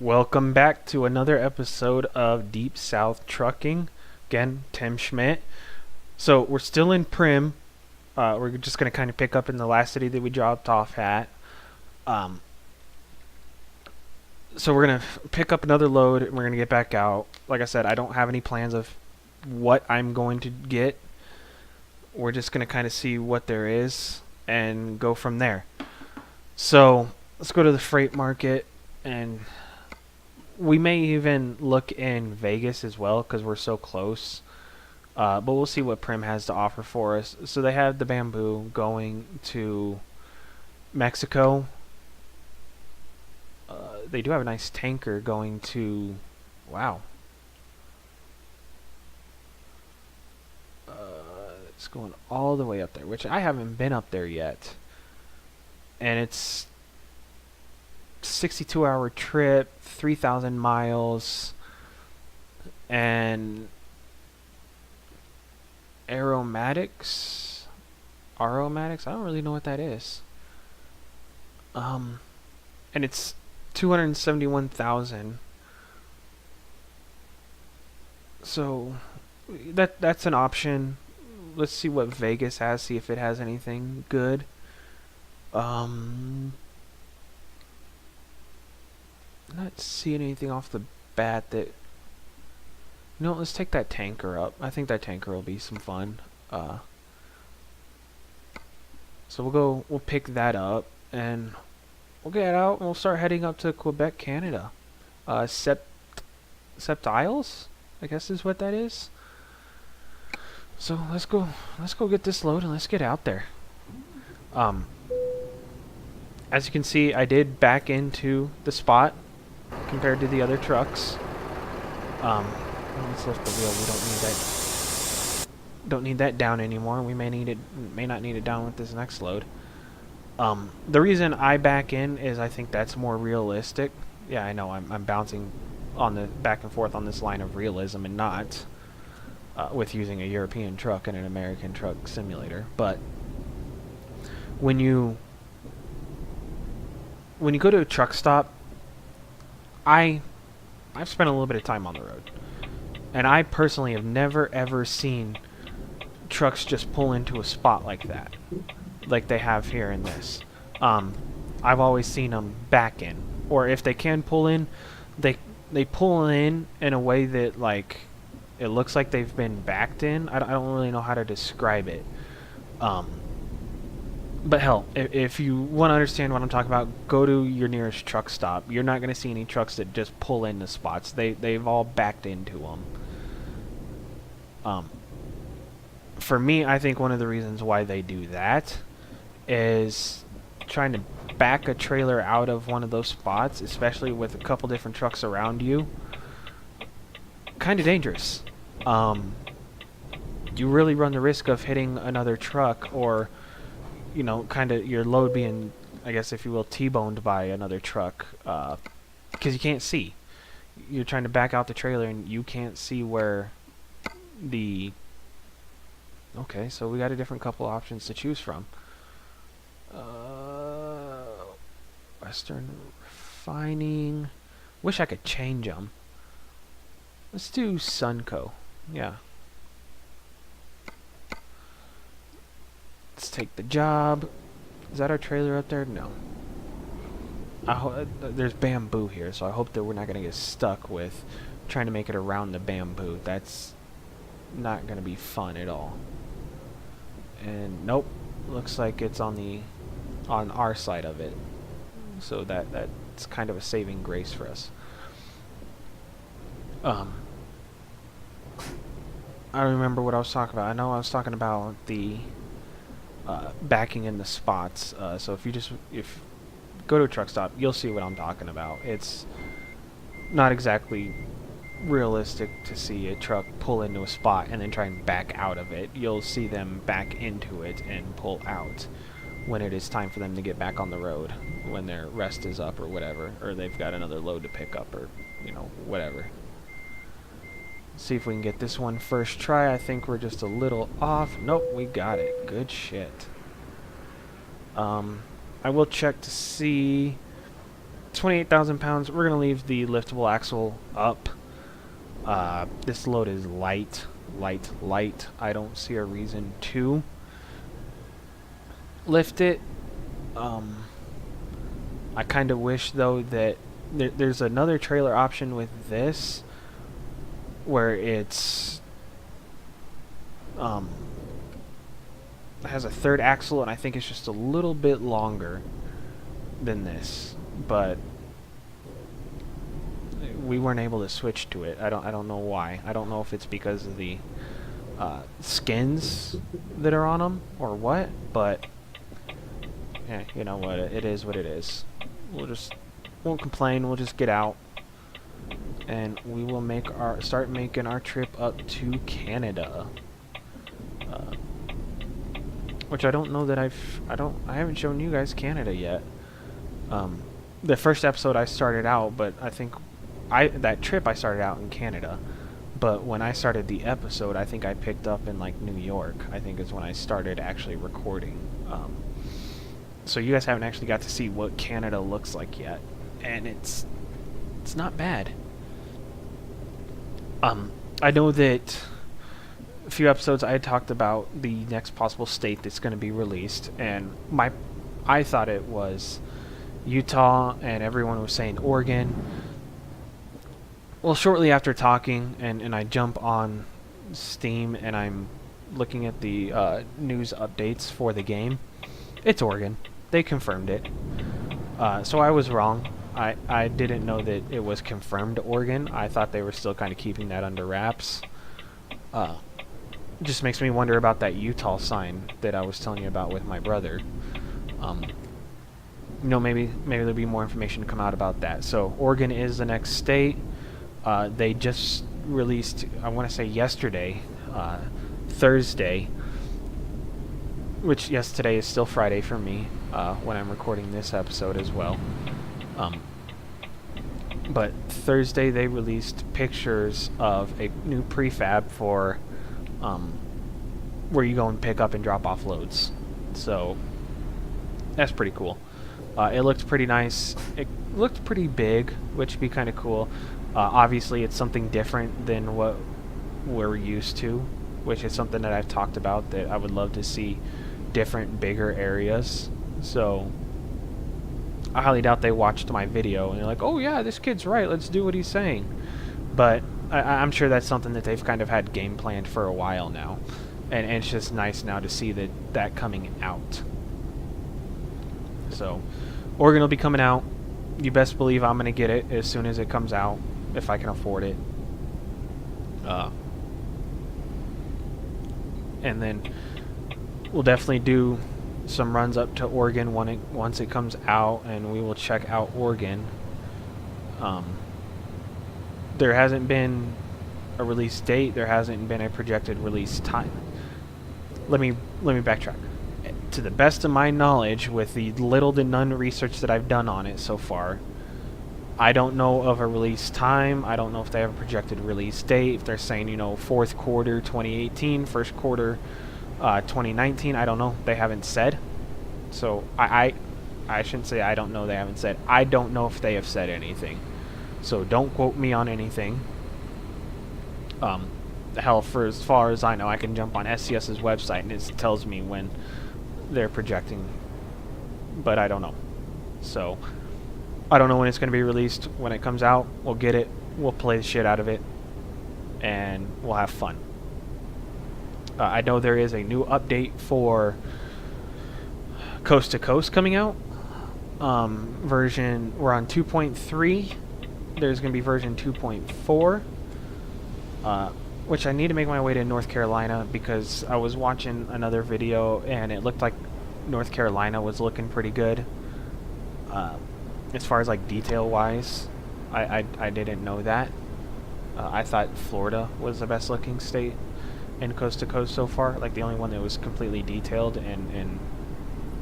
Welcome back to another episode of Deep South Trucking. Again, Tim Schmidt. So we're still in Prim. We're just going to kind of pick up in the last city that we dropped off at. Um, so we're going to pick up another load and we're going to get back out. Like I said, I don't have any plans of what I'm going to get. We're just going to kind of see what there is and go from there. So let's go to the freight market, and we may even look in Vegas as well because we're so close. But we'll see what Prim has to offer for us. So they have the bamboo going to Mexico. They do have a nice tanker going to... Wow. It's going all the way up there, which I haven't been up there yet. And it's 62-hour trip, 3,000 miles, and aromatics. I don't really know what that is. And it's 271,000. So that's an option. Let's see what Vegas has. See if it has anything good. Not seeing anything off the bat that... No, let's take that tanker up. I think that tanker will be some fun. So we'll pick that up, and we'll get out, and we'll start heading up to Quebec, Canada. Sept Isles, I guess is what that is. So let's go get this load, and let's get out there. As you can see, I did back into the spot compared to the other trucks. Let's lift the wheel. We don't need that down anymore. We may not need it down with this next load. The reason I back in is I think that's more realistic. Yeah, I know I'm bouncing on the back and forth on this line of realism and not with using a European truck and an American truck simulator. But when you go to a truck stop, I've spent a little bit of time on the road, and I personally have never ever seen trucks just pull into a spot like that, like they have here in this. I've always seen them back in, or if they can pull in, they pull in a way that like it looks like they've been backed in. I don't really know how to describe it. But hell, if you want to understand what I'm talking about, go to your nearest truck stop. You're not going to see any trucks that just pull into spots. They've all backed into them. For me, I think one of the reasons why they do that is trying to back a trailer out of one of those spots, especially with a couple different trucks around you, kind of dangerous. You really run the risk of hitting another truck, or kind of your load being, I guess if you will, T-boned by another truck, because you can't see. You're trying to back out the trailer and you can't see where the... Okay, so we got a different couple options to choose from. Western Refining. Wish I could change them. Let's do Sunco. Yeah. Let's take the job. Is that our trailer up there? No. There's bamboo here, so I hope that we're not going to get stuck with trying to make it around the bamboo. That's not going to be fun at all. And nope, looks like it's on our side of it. So that's kind of a saving grace for us. I don't remember what I was talking about. I know I was talking about the backing in the spots. So if you go to a truck stop, you'll see what I'm talking about. It's not exactly realistic to see a truck pull into a spot and then try and back out of it. You'll see them back into it and pull out when it is time for them to get back on the road, when their rest is up or whatever, or they've got another load to pick up, or whatever. See if we can get this one first try. I think we're just a little off. Nope, we got it. Good shit. I will check to see 28,000 pounds. We're going to leave the liftable axle up. This load is light. I don't see a reason to lift it. I kind of wish, though, that there's another trailer option with this where it's it has a third axle, and I think it's just a little bit longer than this, but we weren't able to switch to it. I don't know why. I don't know if it's because of the skins that are on them or what, but you know what, it is what it is. Won't complain. We'll just get out, and we will start making our trip up to Canada. Which I don't know that I haven't shown you guys Canada yet. The first episode I started out, but I think that trip I started out in Canada. But when I started the episode, I think I picked up in like New York. I think is when I started actually recording. So you guys haven't actually got to see what Canada looks like yet, and it's not bad. I know that a few episodes I had talked about the next possible state that's going to be released, and I thought it was Utah, and everyone was saying Oregon. Well, shortly after talking, and I jump on Steam and I'm looking at the news updates for the game, it's Oregon. They confirmed it. So I was wrong. I didn't know that it was confirmed Oregon. I thought they were still kind of keeping that under wraps. Just makes me wonder about that Utah sign that I was telling you about with my brother. You know, maybe there'll be more information to come out about that. So Oregon is the next state. They just released, I want to say yesterday, Thursday, which yes, today is still Friday for me when I'm recording this episode as well. But Thursday they released pictures of a new prefab for where you go and pick up and drop off loads. So that's pretty cool. It looked pretty nice. It looked pretty big, which would be kind of cool. Obviously, it's something different than what we're used to, which is something that I've talked about, that I would love to see different, bigger areas. So I highly doubt they watched my video and they're like, oh yeah, this kid's right, let's do what he's saying. But I'm sure that's something that they've kind of had game planned for a while now. And it's just nice now to see that coming out. So Oregon will be coming out. You best believe I'm going to get it as soon as it comes out, if I can afford it. And then we'll definitely do some runs up to Oregon once it comes out, and we will check out Oregon. There hasn't been a release date. There hasn't been a projected release time. Let me backtrack. To the best of my knowledge, with the little to none research that I've done on it so far, I don't know of a release time. I don't know if they have a projected release date. If they're saying, you know, fourth quarter 2018, first quarter 2019, I don't know. They haven't said. So I shouldn't say I don't know. They haven't said. I don't know if they have said anything. So don't quote me on anything. Hell, for as far as I know, I can jump on SCS's website and it tells me when they're projecting, but I don't know. So I don't know when it's going to be released. When it comes out, we'll get it, we'll play the shit out of it, and we'll have fun. I know there is a new update for Coast to Coast coming out. We're on 2.3. There's going to be version 2.4, which I need to make my way to North Carolina, because I was watching another video and it looked like North Carolina was looking pretty good. As far as like detail wise, I didn't know that. I thought Florida was the best looking state in Coast to Coast so far, like the only one that was completely detailed and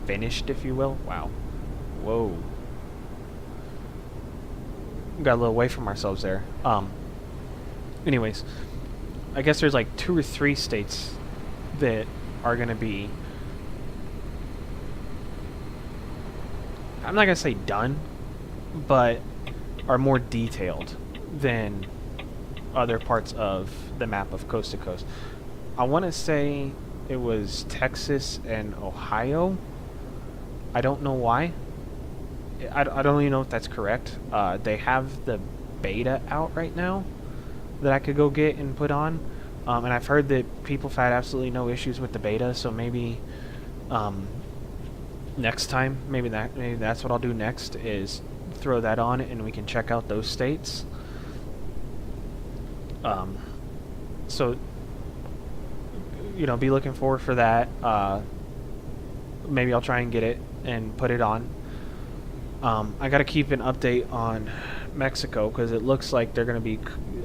finished, if you will. Wow. Whoa. Got a little away from ourselves there. Anyways, I guess there's like 2 or 3 states that are going to be, I'm not going to say done, but are more detailed than other parts of the map of Coast to Coast. I want to say it was Texas and Ohio. I don't know why. I don't even know if that's correct. They have the beta out right now that I could go get and put on. And I've heard that people have had absolutely no issues with the beta, so maybe next time, maybe that's what I'll do next, is throw that on and we can check out those states. So, be looking forward for that. Maybe I'll try and get it and put it on. I got to keep an update on Mexico because it looks like they're going to be,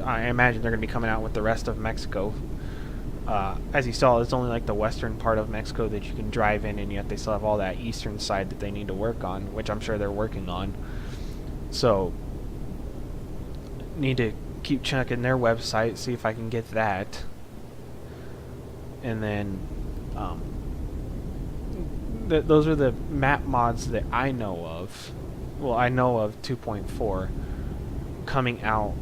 I imagine they're going to be coming out with the rest of Mexico. As you saw, it's only like the western part of Mexico that you can drive in, and yet they still have all that eastern side that they need to work on, which I'm sure they're working on. So, need to keep checking their website, see if I can get that. And then, those are the map mods that I know of. Well, I know of 2.4 coming out.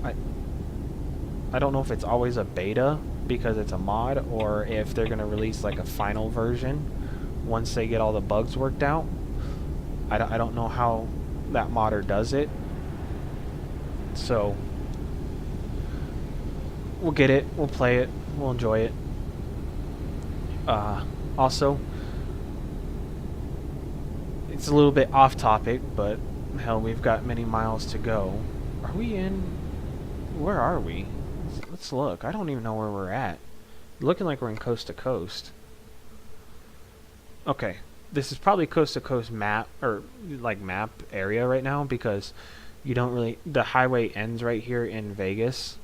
I don't know if it's always a beta because it's a mod, or if they're going to release like a final version once they get all the bugs worked out. I don't know how that modder does it. So, we'll get it, we'll play it, we'll enjoy it. Also, it's a little bit off topic, but hell, we've got many miles to go. Are we in... Where are we? Let's look. I don't even know where we're at. Looking like we're in Coast to Coast. Okay. This is probably Coast to Coast map, or like map area right now, because you don't really... The highway ends right here in Vegas.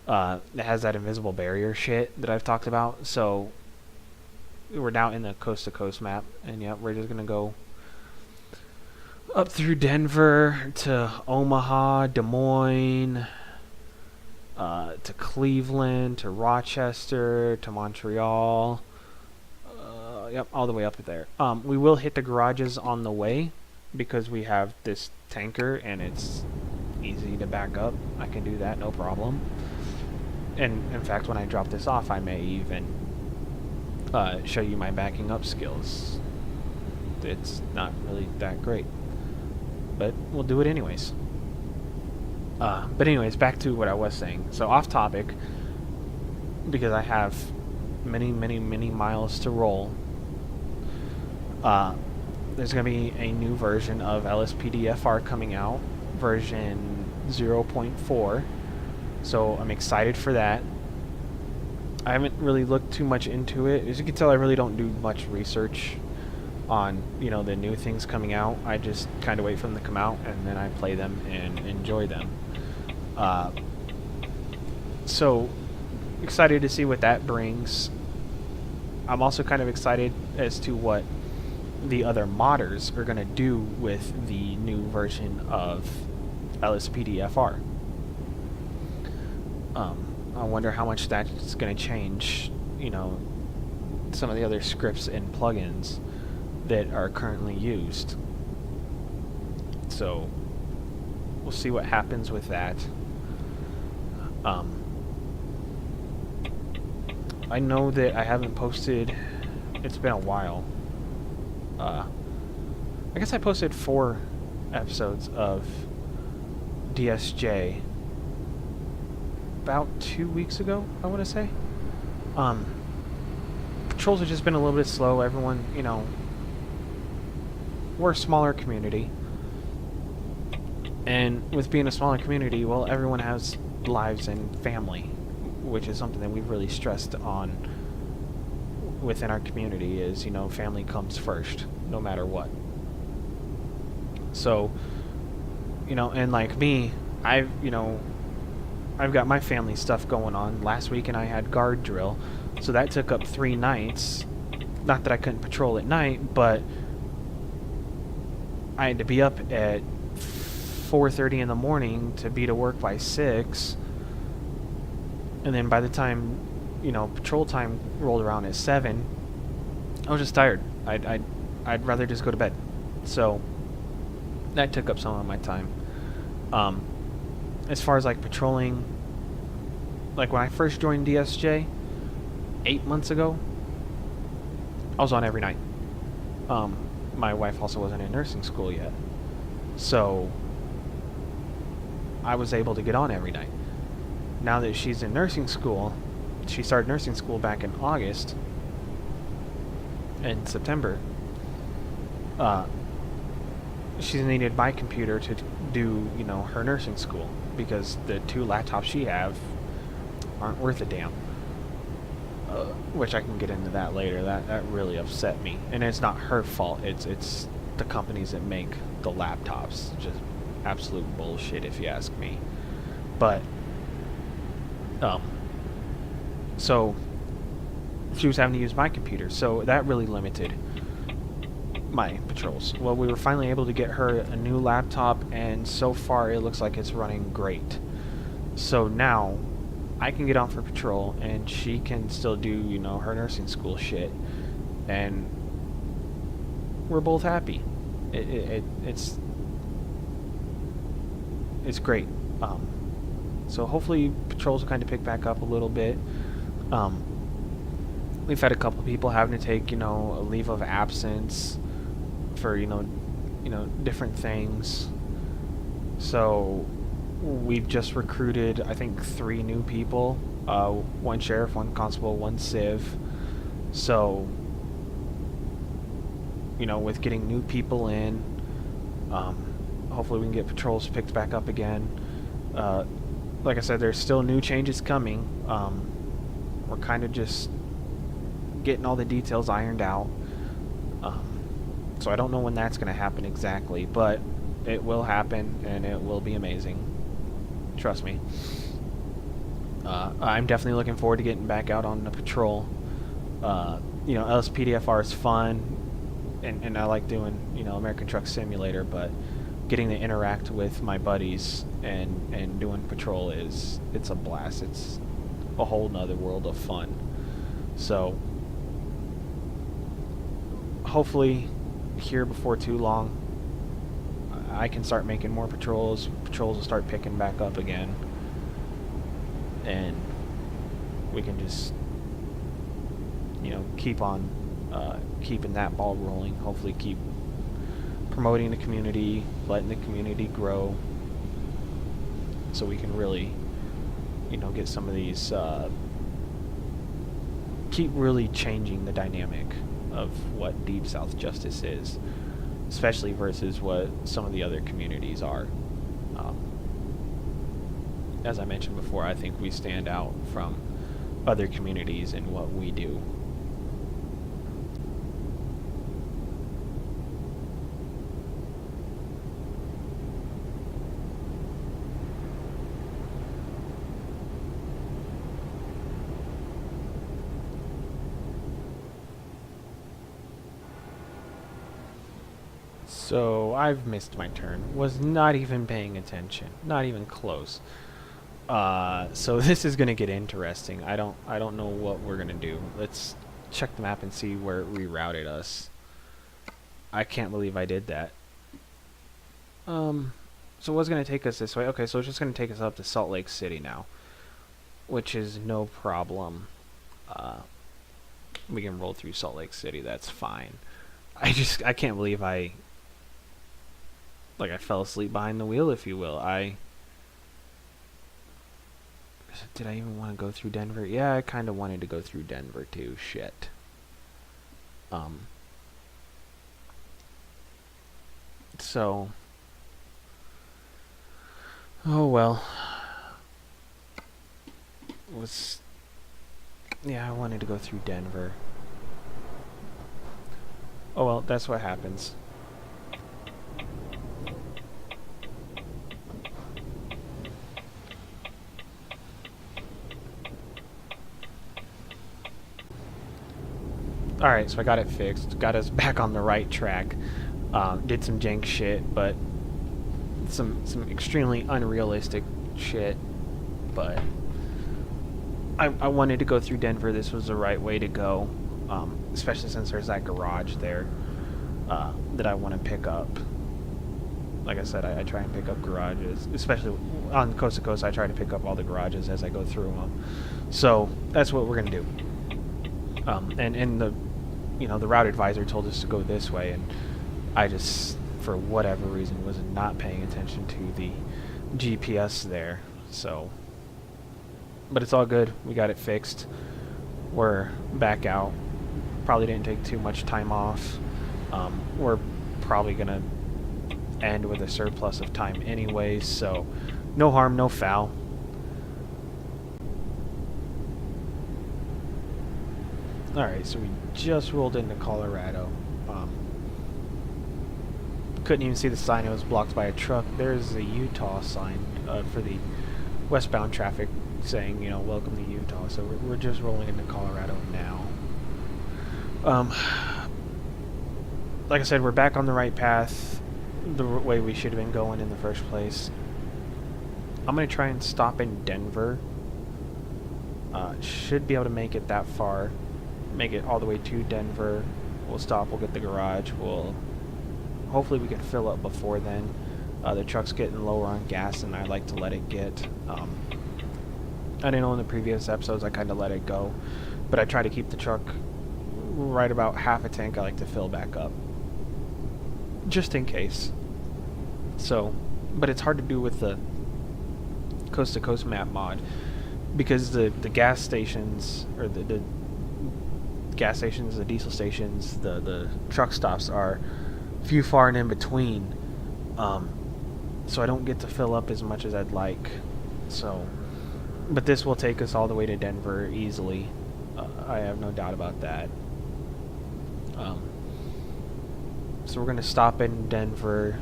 It has that invisible barrier shit that I've talked about, so we're now in the Coast to Coast map, and yeah, we're just gonna go up through Denver to Omaha, Des Moines, to Cleveland, to Rochester, to Montreal. Yep, all the way up there. We will hit the garages on the way because we have this tanker and it's easy to back up. I can do that, no problem. And in fact, when I drop this off, I may even show you my backing up skills. It's not really that great, but we'll do it anyways. But anyways, back to what I was saying. So off topic, because I have many miles to roll. There's going to be a new version of LSPDFR coming out, version 0.4. So I'm excited for that. I haven't really looked too much into it. As you can tell, I really don't do much research on, the new things coming out. I just kind of wait for them to come out and then I play them and enjoy them. So excited to see what that brings. I'm also kind of excited as to what the other modders are going to do with the new version of LSPDFR. I wonder how much that's going to change, some of the other scripts and plugins that are currently used. So we'll see what happens with that. I know that I haven't posted, it's been a while. I guess I posted 4 episodes of DSJ about 2 weeks ago, I want to say. Patrols have just been a little bit slow. Everyone, we're a smaller community. And with being a smaller community, well, everyone has lives and family, which is something that we've really stressed on within our community is, family comes first, no matter what. So, and like me, I've got my family stuff going on. Last weekend I had guard drill, so that took up 3 nights. Not that I couldn't patrol at night, but I had to be up at 4:30 in the morning to be to work by 6. And then by the time, patrol time rolled around at 7, I was just tired. I'd rather just go to bed. So that took up some of my time. Um, as far as like patrolling, like when I first joined DSJ 8 months ago, I was on every night. Um, my wife also wasn't in nursing school yet, so I was able to get on every night. Now that she's in nursing school, she started nursing school back in August and September. Uh, she's needed my computer to do, her nursing school because the 2 laptops she have aren't worth a damn. Which I can get into that later. That really upset me, and it's not her fault. It's the companies that make the laptops. Just absolute bullshit, if you ask me. But so she was having to use my computer, so that really limited my patrols. Well, we were finally able to get her a new laptop, and so far it looks like it's running great. So now I can get on for patrol, and she can still do, her nursing school shit, and we're both happy. It's great. So hopefully patrols will kind of pick back up a little bit. We've had a couple people having to take, a leave of absence for, different things. So we've just recruited, I think, 3 new people. 1 sheriff, 1 constable, 1 civ. So, with getting new people in, hopefully we can get patrols picked back up again. Like I said, there's still new changes coming. We're kind of just getting all the details ironed out. So I don't know when that's going to happen exactly, but it will happen, and it will be amazing. Trust me. I'm definitely looking forward to getting back out on the patrol. LSPDFR is fun, and I like doing, American Truck Simulator, but getting to interact with my buddies and doing patrol it's a blast. It's a whole nother world of fun. So hopefully here before too long I can start making more patrols. Patrols will start picking back up again, and we can just keep on keeping that ball rolling. Hopefully keep promoting the community, letting the community grow, so we can really get some of these keep really changing the dynamic of what Deep South Justice is, especially versus what some of the other communities are. As I mentioned before, I think we stand out from other communities in what we do. So I've missed my turn. Was not even paying attention. Not even close. So this is gonna get interesting. I don't know what we're gonna do. Let's check the map and see where it rerouted us. I can't believe I did that. So what's gonna take us this way? Okay, so it's just gonna take us up to Salt Lake City now, which is no problem. We can roll through Salt Lake City. That's fine. I can't believe I fell asleep behind the wheel, if you will. Did I even want to go through Denver? Yeah, I kind of wanted to go through Denver too. Shit. So, oh well. Yeah, I wanted to go through Denver. Oh well, that's what happens. Alright, so I got it fixed. Got us back on the right track. Did some jank shit, but some extremely unrealistic shit. But I wanted to go through Denver. This was the right way to go, especially since there's that garage there that I want to pick up. like I said, I try and pick up garages, especially on Coast to Coast. I try to pick up all the garages as I go through them. So that's what we're gonna do. And in the, the route advisor told us to go this way, and I just, for whatever reason, was not paying attention to the GPS there. So, but it's all good. We got it fixed. We're back out. Probably didn't take too much time off. We're probably gonna end with a surplus of time anyways, so no harm, no foul. Alright, so we just rolled into Colorado. Couldn't even see the sign, it was blocked by a truck. There's a Utah sign for the westbound traffic saying, welcome to Utah. So we're just rolling into Colorado now. Like I said, we're back on the right path, the way we should have been going in the first place. I'm going to try and stop in Denver. Should be able to make it that far. Make it all the way to Denver. We'll stop, we'll get the garage, hopefully we can fill up before then. The truck's getting lower on gas and I like to let it get. I didn't know in the previous episodes I kind of let it go, but I try to keep the truck right about half a tank. I like to fill back up, just in case. So, but it's hard to do with the Coast to Coast map mod, because the gas stations, or the gas stations, the diesel stations, the truck stops are few far and in between, so I don't get to fill up as much as I'd like. So, but this will take us all the way to Denver easily. I have no doubt about that. So we're going to stop in Denver,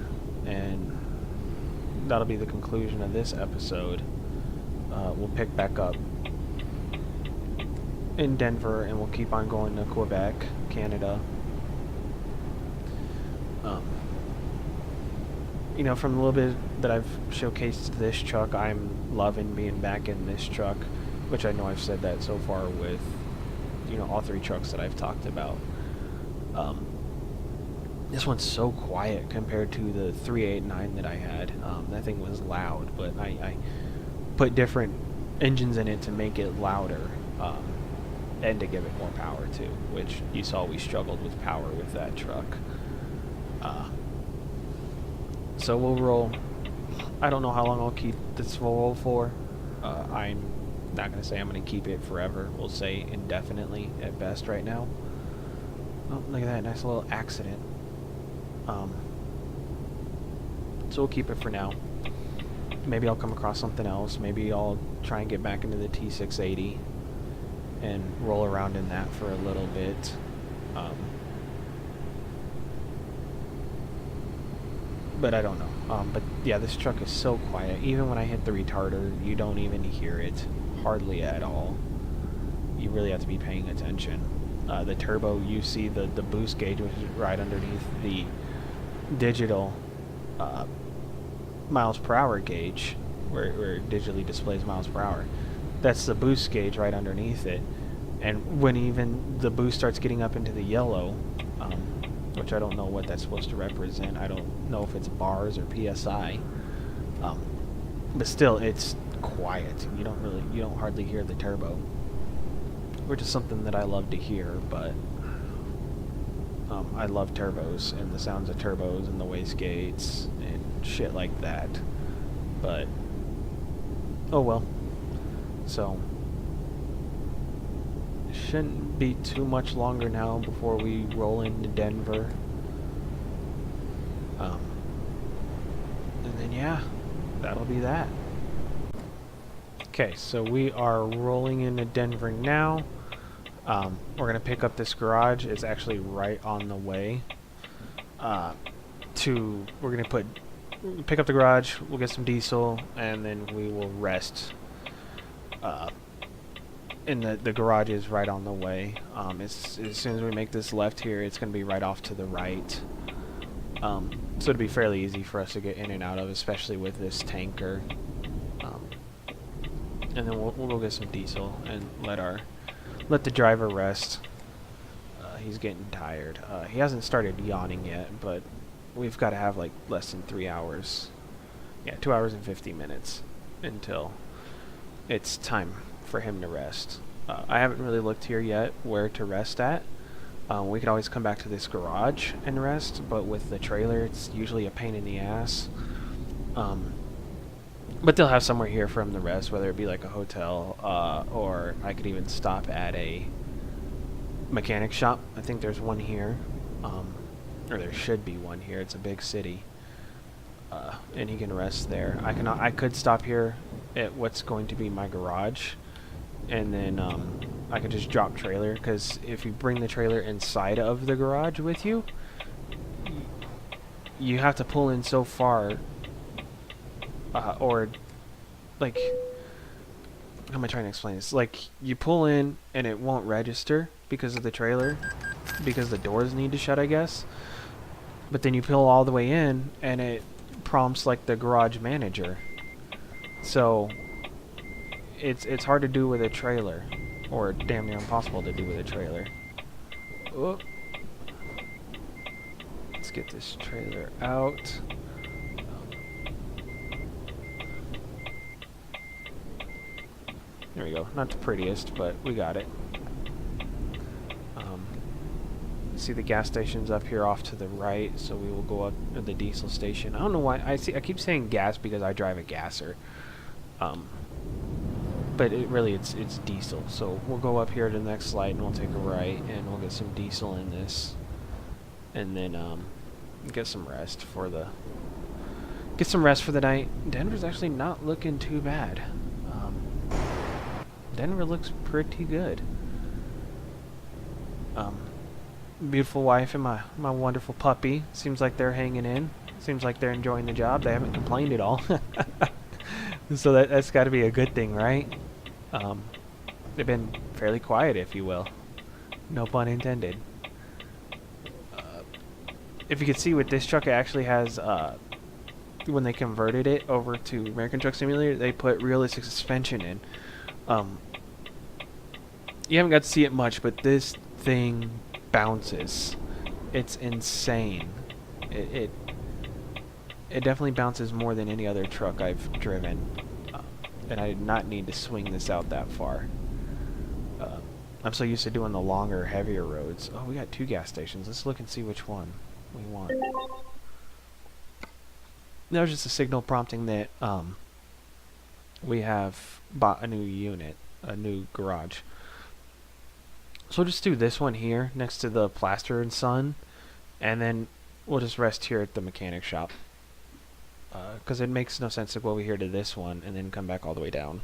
and that'll be the conclusion of this episode. We'll pick back up in Denver, and we'll keep on going to Quebec, Canada. From the little bit that I've showcased this truck, I'm loving being back in this truck, which I know I've said that so far with, all three trucks that I've talked about. This one's so quiet compared to the 389 that I had. That thing was loud, but I put different engines in it to make it louder, and to give it more power too, which you saw we struggled with power with that truck. So we'll roll. I don't know how long I'll keep this roll for. I'm not going to say I'm going to keep it forever. We'll say indefinitely at best right now. Oh, look at that, nice little accident. So we'll keep it for now. Maybe I'll come across something else. Maybe I'll try and get back into the T680 and roll around in that for a little bit. But I don't know. But yeah, this truck is so quiet. Even when I hit the retarder, you don't even hear it hardly at all. You really have to be paying attention. The turbo, you see the boost gauge, which is right underneath the digital miles per hour gauge, where it digitally displays miles per hour. That's the boost gauge right underneath it. And when even the boost starts getting up into the yellow, which I don't know what that's supposed to represent. I don't know if it's bars or PSI. But still, it's quiet. You don't hardly hear the turbo, which is something that I love to hear. But I love turbos and the sounds of turbos and the wastegates and shit like that. But oh well. So shouldn't be too much longer now before we roll into Denver. And then yeah, that'll be that. Okay, so we are rolling into Denver now. We're gonna pick up this garage. It's actually right on the way. We're gonna pick up the garage. We'll get some diesel, and then we will rest. And the garage is right on the way. As soon as we make this left here, it's going to be right off to the right. So it'll be fairly easy for us to get in and out of, especially with this tanker. And then we'll go get some diesel and let the driver rest. He's getting tired. He hasn't started yawning yet, but we've got to have like less than 3 hours. Yeah, 2 hours and 50 minutes until it's time for him to rest. I haven't really looked here yet where to rest at. We could always come back to this garage and rest, but with the trailer, it's usually a pain in the ass. But they'll have somewhere here for him to rest, whether it be like a hotel, or I could even stop at a mechanic shop. I think there's one here, or there should be one here. It's a big city, and he can rest there. I could stop here at what's going to be my garage, and then I could just drop trailer, because if you bring the trailer inside of the garage with you, you have to pull in so far, or like, how am I trying to explain this? Like, you pull in and it won't register because of the trailer, because the doors need to shut, I guess. But then you pull all the way in and it prompts like the garage manager. So it's hard to do with a trailer, or damn near impossible to do with a trailer. Oh. Let's get this trailer out. There we go. Not the prettiest, but we got it. See the gas station's up here off to the right, so we will go up to the diesel station. I don't know why I keep saying gas because I drive a gasser. But it's diesel. So we'll go up here to the next slide and we'll take a right and we'll get some diesel in this, and then get some rest for the night. Denver's actually not looking too bad. Denver looks pretty good. Beautiful wife and my wonderful puppy. Seems like they're hanging in. Seems like they're enjoying the job. They haven't complained at all. So that's got to be a good thing, right? They've been fairly quiet, if you will. No pun intended. If you could see with this truck, it actually has, when they converted it over to American Truck Simulator, they put realistic suspension in. You haven't got to see it much, but this thing bounces. It's insane. It definitely bounces more than any other truck I've driven, and I did not need to swing this out that far. I'm so used to doing the longer, heavier roads. Oh, we got 2 gas stations. Let's look and see which one we want. That was just a signal prompting that we have bought a new unit, a new garage. So we'll just do this one here next to the Plaster and Sun, and then we'll just rest here at the mechanic shop, because it makes no sense to go over here to this one and then come back all the way down.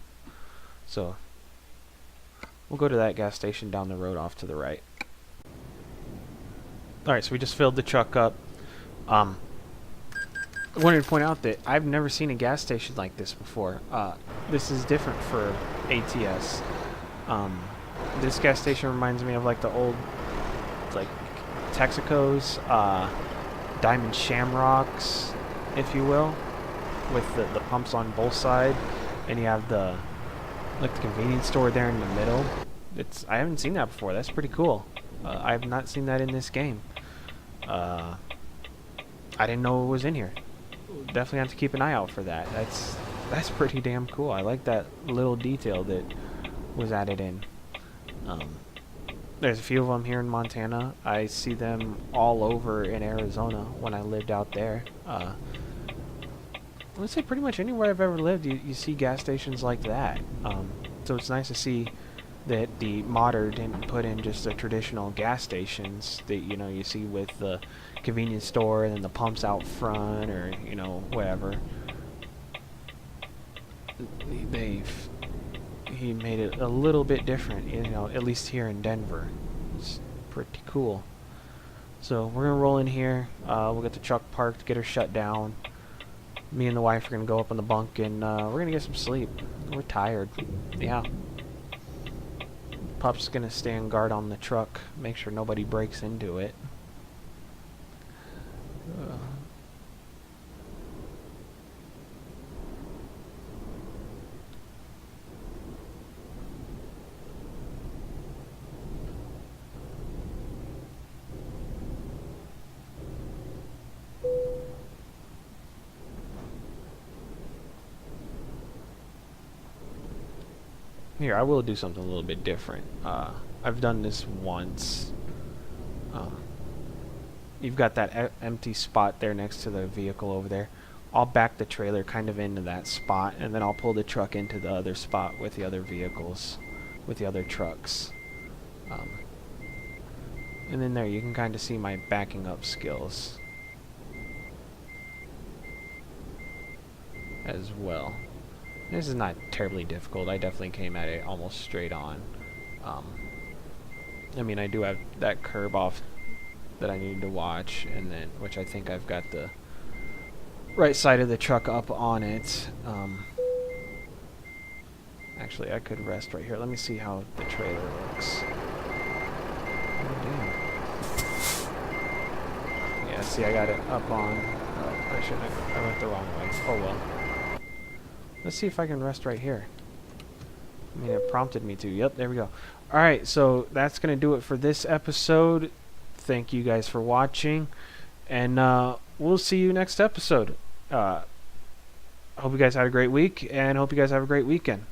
So we'll go to that gas station down the road off to the right. Alright, so we just filled the truck up. I wanted to point out that I've never seen a gas station like this before. This is different for ATS. This gas station reminds me of like the old, like, Texacos, Diamond Shamrocks, if you will, with the pumps on both sides, and you have the convenience store there in the middle. I haven't seen that before. That's pretty cool. I have not seen that in this game. I didn't know it was in here. Definitely have to keep an eye out for that. That's pretty damn cool. I like that little detail that was added in. There's a few of them here in Montana. I see them all over in Arizona when I lived out there. I would say pretty much anywhere I've ever lived, you see gas stations like that. So it's nice to see that the modder didn't put in just the traditional gas stations that you see with the convenience store and then the pumps out front, or whatever. He made it a little bit different, at least here in Denver. It's pretty cool. So we're gonna roll in here. We'll get the truck parked, get her shut down. Me and the wife are gonna go up on the bunk, and we're gonna get some sleep. We're tired. Yeah. Pup's gonna stand guard on the truck, make sure nobody breaks into it. Here, I will do something a little bit different. I've done this once. You've got that empty spot there next to the vehicle over there. I'll back the trailer kind of into that spot, and then I'll pull the truck into the other spot with the other vehicles, with the other trucks. And then there, you can kind of see my backing up skills as well. This is not terribly difficult. I definitely came at it almost straight on. I mean, I do have that curb off that I need to watch, and then which I think I've got the right side of the truck up on it. Actually, I could rest right here. Let me see how the trailer looks. Oh, damn. Yeah, see, I got it up on. Oh, I shouldn't have. I went the wrong way. Oh well. Let's see if I can rest right here. I mean, it prompted me to. Yep, there we go. Alright, so that's going to do it for this episode. Thank you guys for watching. And we'll see you next episode. Hope you guys had a great week, and hope you guys have a great weekend.